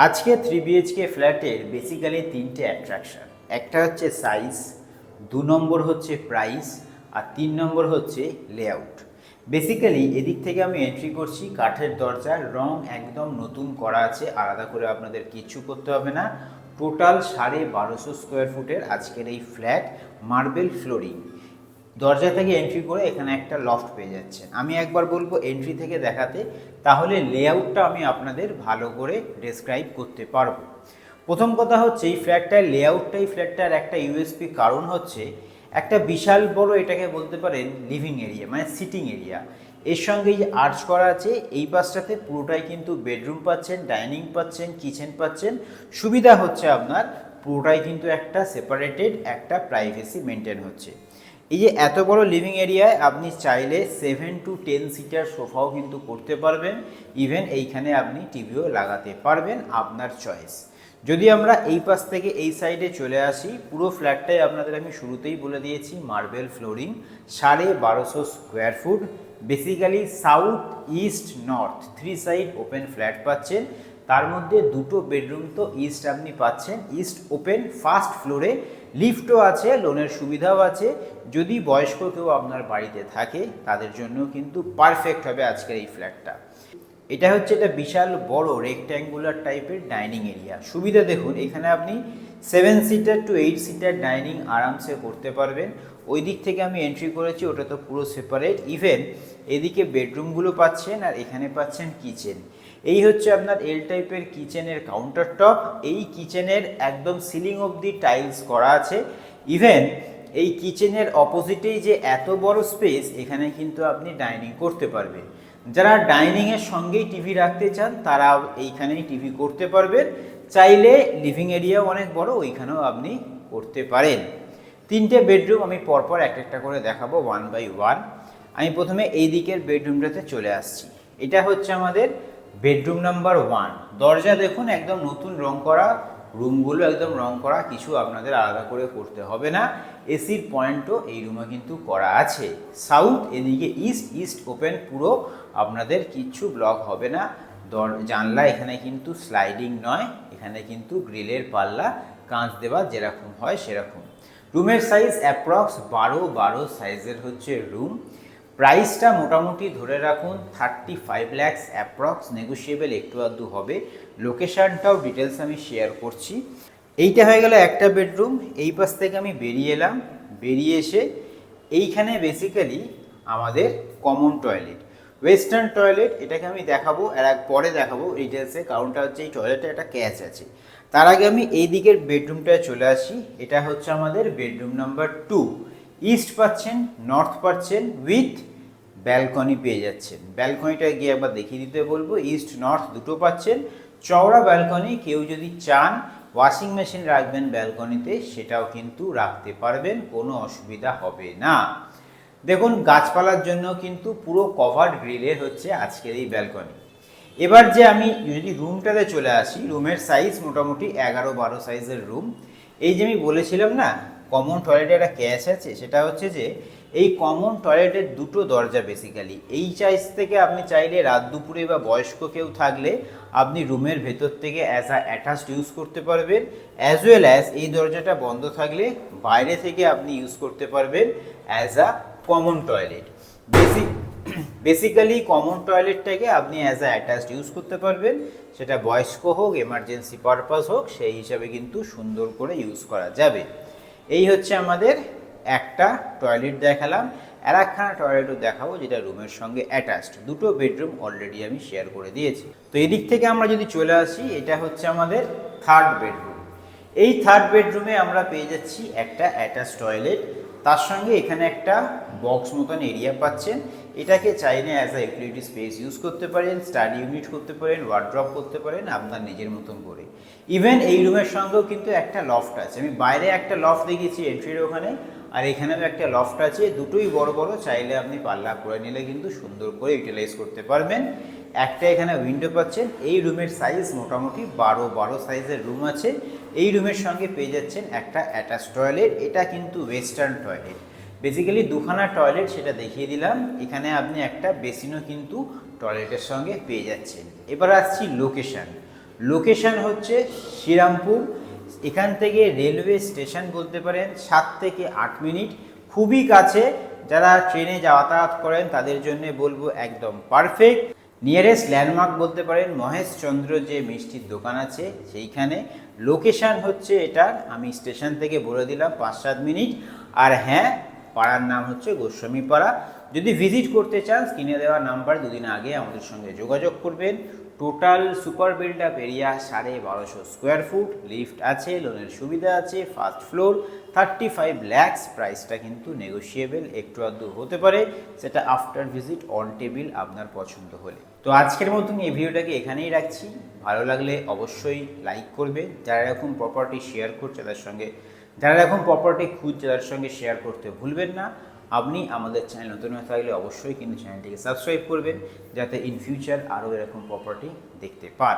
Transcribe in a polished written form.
আজকে 3 BHK ফ্ল্যাটের basically তিনটে অ্যাট্রাকশন। একটা হচ্ছে সাইজ, 2 নম্বর হচ্ছে প্রাইস, আর 3 নম্বর হচ্ছে লেআউট। বেসিক্যালি এদিক থেকে আমি এন্ট্রি করছি, কাঠের দরজার রং একদম নতুন করা আছে, আলাদা করে আপনাদের কিচ্ছু করতে হবে না। টোটাল 1250 স্কোয়ার ফুটের আজকের এই ফ্ল্যাট, মার্বেল ফ্লোরিং। দরজা থেকে এন্ট্রি করে এখানে একটা লফট পেয়ে যাচ্ছেন। আমি একবার বলবো এন্ট্রি থেকে দেখাতে, তাহলে লেআউটটা আমি আপনাদের ভালো করে ডেসক্রাইব করতে পারবো। প্রথম কথা হচ্ছে এই ফ্ল্যাটটার লেআউটটাই ফ্ল্যাটটার একটা ইউএসপি, কারণ হচ্ছে একটা বিশাল বড়, এটাকে বলতে পারেন লিভিং এরিয়া, মানে সিটিং এরিয়া। এর সঙ্গে যে আর্চ করা আছে এই পাশটাতে পুরোটাই কিন্তু বেডরুম পাচ্ছেন, ডাইনিং পাচ্ছেন, কিচেন পাচ্ছেন। সুবিধা হচ্ছে আপনার পুরোটাই কিন্তু একটা সেপারেটেড একটা প্রাইভেসি মেনটেন হচ্ছে। এই যে এত বড় লিভিং এরিয়ায় আপনি চাইলে 7 to 10 সিটার সোফাও কিন্তু করতে পারবেন। ইভেন এইখানে আপনি টিভিও লাগাতে পারবেন, আপনার চয়েস। যদি আমরা এই পাশ থেকে এই সাইডে চলে আসি, পুরো ফ্ল্যাটটাই আপনাদের আমি শুরুতেই বলে দিয়েছি marble flooring, 1250 square foot. Basically south, east, north 3 side open flat পাচ্ছেন। তার মধ্যে 2টো বেডরুম তো ইস্ট আপনি পাচ্ছেন, ইস্ট ওপেন। ফার্স্ট ফ্লোরে লিফটও আছে, লোনের সুবিধাও আছে। যদি বয়স্ক কেউ আপনার বাড়িতে থাকে তাদের জন্য কিন্তু পারফেক্ট হবে আজকের এই ফ্ল্যাটটা। এটা হচ্ছে একটা বিশাল বড় রেক্ট্যাঙ্গুলার টাইপের ডাইনিং এরিয়া। সুবিধা দেখুন, এখানে আপনি 7 সিটার টু 8 সিটার ডাইনিং আরামসে করতে পারবেন। ওই দিক থেকে আমি এন্ট্রি করেছি, ওটা তো পুরো সেপারেট। ইভেন এদিকে বেডরুমগুলো পাচ্ছেন, আর এখানে পাচ্ছেন কিচেন। এই হচ্ছে আপনার এল টাইপের কিচেনের কাউন্টার টপ। এই কিচেনের একদম সিলিং অবধি টাইলস করা আছে। ইভেন এই কিচেনের অপোজিটেই যে এত বড় স্পেস, এখানে কিন্তু আপনি ডাইনিং করতে পারবেন। যারা ডাইনিংয়ের সঙ্গেই টিভি রাখতে চান তারা এইখানেই টিভি করতে পারবেন। চাইলে লিভিং এরিয়াও অনেক বড়, ওইখানেও আপনি করতে পারেন। 3টে বেডরুম আমি পরপর একটা করে দেখাবো 1 by 1। আমি প্রথমে এই দিকের বেডরুমটাতে চলে আসছি। এটা হচ্ছে আমাদের বেডরুম নাম্বার 1। দরজা দেখুন একদম নতুন রং করা, রুমগুলো একদম রং করা, কিছু আপনাদের আলাদা করে করতে হবে না। এসির পয়েন্টও এই রুমে কিন্তু করা আছে। সাউথ, এদিকে ইস্ট, ইস্ট ওপেন পুরো, আপনাদের কিচ্ছু ব্লক হবে না। জানলা এখানে কিন্তু স্লাইডিং নয়, এখানে কিন্তু গ্রিলের পাল্লা, কাঁচ দেওয়া যেরকম হয় সেরকম। রুমের সাইজ অ্যাপ্রক্স 12 সাইজের হচ্ছে রুম। প্রাইসটা মোটামুটি ধরে রাখুন 35 lakhs অ্যাপ্রক্স, নেগোশিয়েবল একটু আধটু হবে। লোকেশানটাও ডিটেলস আমি শেয়ার করছি। এইটা হয়ে গেল একটা বেডরুম। এই পাশ থেকে আমি বেরিয়ে এলাম, বেরিয়ে এসে এইখানে বেসিক্যালি আমাদের কমন টয়লেট, ওয়েস্টার্ন টয়লেট। এটাকে আমি দেখাবো, পরে দেখাবো ডিটেলসে, কারণটা হচ্ছে এই টয়লেটে একটা ক্যাচ আছে। তার আগে আমি এই দিকের বেডরুমটায় চলে আসি। এটা হচ্ছে আমাদের বেডরুম নাম্বার 2। ইস্ট পাচ্ছেন, নর্থ পাচ্ছেন, উইথ ব্যালকনি পেয়ে যাচ্ছেন। ব্যালকনিটা গিয়ে একবার দেখিয়ে দিতে বলবো। ইস্ট নর্থ দুটো পাচ্ছেন, চওড়া ব্যালকনি। কেউ যদি চান ওয়াশিং মেশিন রাখবেন ব্যালকনিতে, সেটাও কিন্তু রাখতে পারবেন, কোনো অসুবিধা হবে না। দেখুন গাছপালার জন্য কিন্তু পুরো কভার্ড গ্রিলের হচ্ছে আজকের এই ব্যালকনি। এবার যে আমি যদি রুমটাতে চলে আসি, রুমের সাইজ মোটামুটি 11-12 সাইজের রুম। এই যে আমি বলেছিলাম না কমন টয়লেটে একটা ক্যাচ আছে, সেটা হচ্ছে যে এই কমন টয়লেটের 2টো দরজা বেসিক্যালি। এই সাইজ থেকে আপনি চাইলে রাত দুপুরে বা বয়স্ক কেউ থাকলে আপনি রুমের ভেতর থেকে অ্যাজ আ অ্যাটাচড ইউজ করতে পারবেন, অ্যাজ ওয়েল অ্যাজ এই দরজাটা বন্ধ থাকলে বাইরে থেকে আপনি ইউজ করতে পারবেন as a common toilet. Basically common টয়লেটটাকে আপনি অ্যাজ আ অ্যাটাচড ইউজ করতে পারবেন, সেটা বয়স্ক হোক, এমার্জেন্সি পারপাস হোক, সেই হিসাবে কিন্তু সুন্দর করে ইউজ করা যাবে। এই হচ্ছে আমাদের একটা টয়লেট দেখালাম। আর একখানা টয়লেটও দেখাবো যেটা রুমের সঙ্গে অ্যাটাচড। 2টো বেডরুম অলরেডি আমি শেয়ার করে দিয়েছি। তো এদিক থেকে আমরা যদি চলে আসি, এটা হচ্ছে আমাদের 3rd বেডরুম। এই 3rd বেডরুমে আমরা পেয়ে যাচ্ছি একটা অ্যাটাচ টয়লেট, তার সঙ্গে এখানে একটা বক্স মতন এরিয়া পাচ্ছেন। এটাকে চাইলে as a utility space use করতে পারেন, স্টাডি ইউনিট করতে পারেন, ওয়ার্ড্রপ করতে পারেন আপনার নিজের মতন করে। ইভেন এই রুমের সঙ্গেও কিন্তু একটা লফট আছে। আমি বাইরে একটা লফট দেখিয়েছি এন্ট্রির ওখানে, আর এখানেও একটা লফট আছে। দুটোই বড় বড়, চাইলে আপনি পাল্লা করে নিলে কিন্তু সুন্দর করে ইউটিলাইজ করতে পারবেন। একটা এখানে উইন্ডো পাচ্ছেন। এই রুমের সাইজ মোটামুটি 12 সাইজের রুম আছে। এই রুমের সঙ্গে পেয়ে যাচ্ছেন একটা অ্যাটাচ টয়লেট। এটা কিন্তু ওয়েস্টার্ন টয়লেট, বেসিক্যালি 2খানা টয়লেট, সেটা দেখিয়ে দিলাম। এখানে আপনি একটা বেসিনও কিন্তু টয়লেটের সঙ্গে পেয়ে যাচ্ছেন। এবার আসছি লোকেশান। লোকেশান হচ্ছে শ্রীরামপুর। এখান থেকে রেলওয়ে স্টেশন বলতে পারেন 7 থেকে 8 মিনিট, খুবই কাছে। যারা ট্রেনে যাতায়াত করেন তাদের জন্য বলবো একদম পারফেক্ট। নিয়ারেস্ট ল্যান্ডমার্ক বলতে পারেন মহেশচন্দ্র যে মিষ্টির দোকান আছে সেইখানে। লোকেশান হচ্ছে এটা আমি স্টেশন থেকে বলে দিলাম 5-7 মিনিট। আর হ্যাঁ, পাড়ার নাম হচ্ছে গোস্বামী পাড়া। যদি ভিজিট করতে চান স্ক্রিনে দেওয়া নাম্বার দুদিন আগে আমাদের সঙ্গে যোগাযোগ করবেন। Total super build up area 1250 square foot, lift আছে, লোনের সুবিধা আছে, ফার্স্ট ফ্লোর, 35 ল্যাক্স। প্রাইসটা কিন্তু নেগোশিয়েবল, একটু আধটু হতে পারে, সেটা আফটার ভিজিট অন টেবিল আপনার পছন্দ হলে। তো আজকের মতন এই ভিডিওটাকে এখানেই রাখছি। ভালো লাগলে অবশ্যই লাইক করবে। যারা এরকম প্রপার্টি শেয়ার করছে তাদের সঙ্গে, যারা এরকম প্রপার্টি খুঁজছে তাদের সঙ্গে শেয়ার করতে ভুলবেন না। আপনি আমাদের চ্যানেল নতুন হয়ে থাকলে অবশ্যই কিন্তু চ্যানেলটিকে সাবস্ক্রাইব করবেন, যাতে ইন ফিউচার আরও এরকম প্রপার্টি দেখতে পান।